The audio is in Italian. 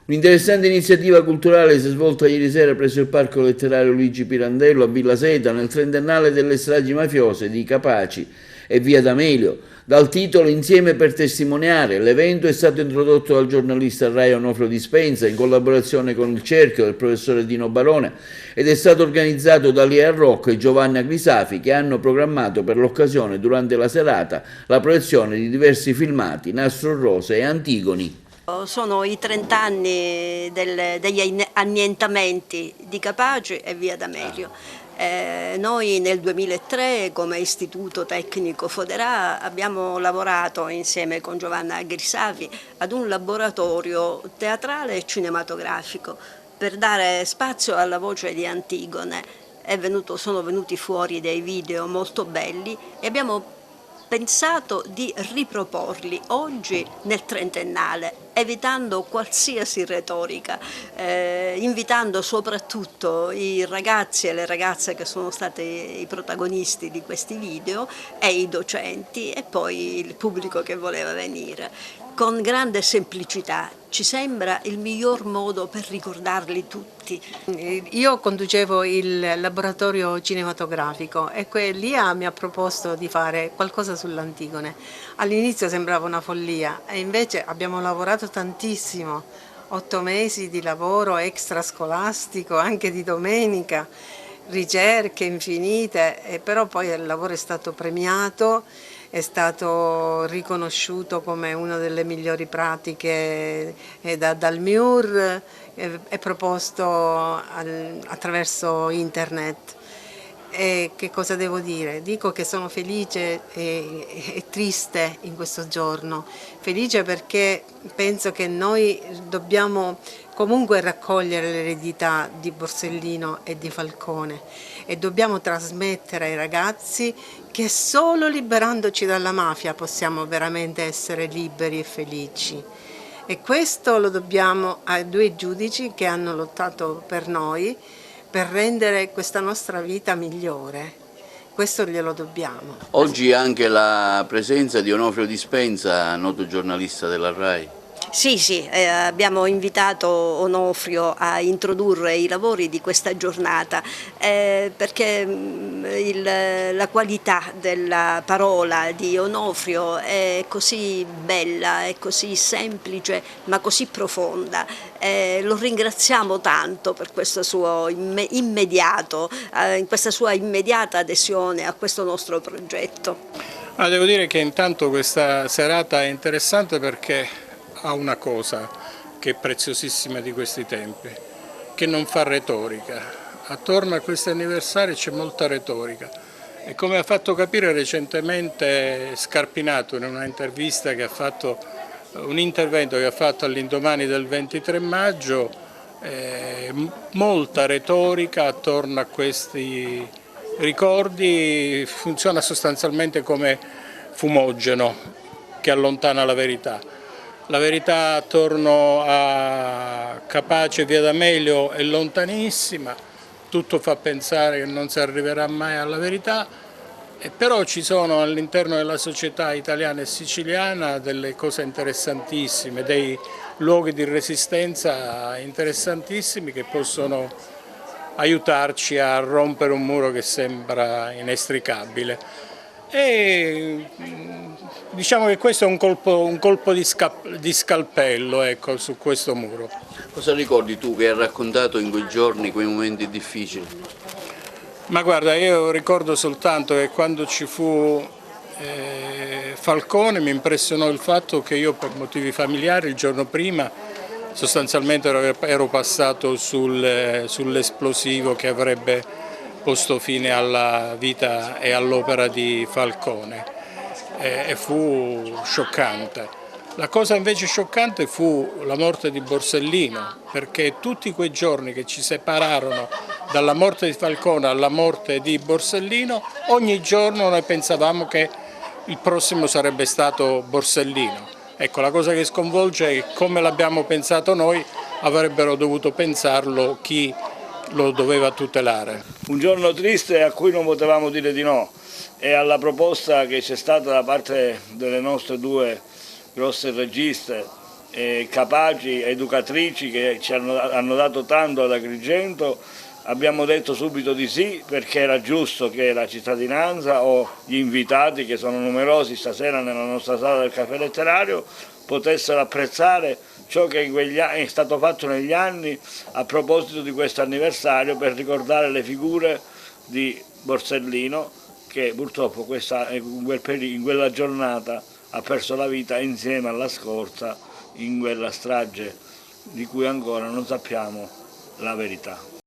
Un'interessante iniziativa culturale si è svolta ieri sera presso il Parco Letterario Luigi Pirandello a Villa Seta nel trentennale delle stragi mafiose di Capaci e Via D'Amelio. Dal titolo Insieme per testimoniare, l'evento è stato introdotto dal giornalista Rai Onofrio Dispenza in collaborazione con il Cerchio del professore Dino Barone ed è stato organizzato da Lia Rocco e Giovanna Crisafi, che hanno programmato per l'occasione durante la serata la proiezione di diversi filmati, Nastro Rose e Antigoni. Sono i 30 anni degli annientamenti di Capaci e Via D'Amelio. Noi nel 2003 come Istituto Tecnico Foderà abbiamo lavorato insieme con Giovanna Grisafi ad un laboratorio teatrale e cinematografico per dare spazio alla voce di Antigone. Sono venuti fuori dei video molto belli e abbiamo pensato di riproporli oggi nel trentennale, evitando qualsiasi retorica, invitando soprattutto i ragazzi e le ragazze che sono stati i protagonisti di questi video e i docenti e poi il pubblico che voleva venire. Con grande semplicità, ci sembra il miglior modo per ricordarli tutti. Io conducevo il laboratorio cinematografico e Lia mi ha proposto di fare qualcosa sull'Antigone. All'inizio sembrava una follia e invece abbiamo lavorato tantissimo, 8 mesi di lavoro extrascolastico, anche di domenica, ricerche infinite, però poi il lavoro è stato premiato. È stato riconosciuto come una delle migliori pratiche dal MIUR e proposto attraverso internet. E che cosa devo dire? Dico che sono felice e triste in questo giorno. Felice perché penso che noi dobbiamo comunque raccogliere l'eredità di Borsellino e di Falcone e dobbiamo trasmettere ai ragazzi che solo liberandoci dalla mafia possiamo veramente essere liberi e felici. E questo lo dobbiamo ai 2 giudici che hanno lottato per noi, per rendere questa nostra vita migliore. Questo glielo dobbiamo. Oggi anche la presenza di Onofrio Dispenza, noto giornalista della Rai. Sì, abbiamo invitato Onofrio a introdurre i lavori di questa giornata perché la qualità della parola di Onofrio è così bella, è così semplice ma così profonda. Lo ringraziamo tanto per questo suo questa sua immediata adesione a questo nostro progetto. Devo dire che intanto questa serata è interessante perché ha una cosa che è preziosissima di questi tempi, che non fa retorica. Attorno a questi anniversari c'è molta retorica e come ha fatto capire recentemente Scarpinato in una intervista che ha fatto, un intervento che ha fatto all'indomani del 23 maggio, molta retorica attorno a questi ricordi funziona sostanzialmente come fumogeno che allontana la verità. La verità attorno a Capaci e Via D'Amelio è lontanissima, tutto fa pensare che non si arriverà mai alla verità, però ci sono all'interno della società italiana e siciliana delle cose interessantissime, dei luoghi di resistenza interessantissimi che possono aiutarci a rompere un muro che sembra inestricabile. E diciamo che questo è un colpo di scalpello, ecco, su questo muro. Cosa ricordi tu che hai raccontato in quei giorni, quei momenti difficili? Ma guarda, io ricordo soltanto che quando ci fu Falcone mi impressionò il fatto che io per motivi familiari il giorno prima sostanzialmente ero passato sull'esplosivo che avrebbe posto fine alla vita e all'opera di Falcone e fu scioccante. La cosa invece scioccante fu la morte di Borsellino, perché tutti quei giorni che ci separarono dalla morte di Falcone alla morte di Borsellino, ogni giorno noi pensavamo che il prossimo sarebbe stato Borsellino. Ecco, la cosa che sconvolge è che come l'abbiamo pensato noi, avrebbero dovuto pensarlo chi lo doveva tutelare. Un giorno triste a cui non potevamo dire di no e alla proposta che c'è stata da parte delle nostre 2 grosse registe, capaci educatrici che ci hanno dato tanto ad Agrigento. Abbiamo detto subito di sì perché era giusto che la cittadinanza o gli invitati, che sono numerosi stasera nella nostra sala del caffè letterario, potessero apprezzare ciò che è stato fatto negli anni a proposito di questo anniversario, per ricordare le figure di Borsellino, che purtroppo in quella giornata ha perso la vita insieme alla scorza in quella strage di cui ancora non sappiamo la verità.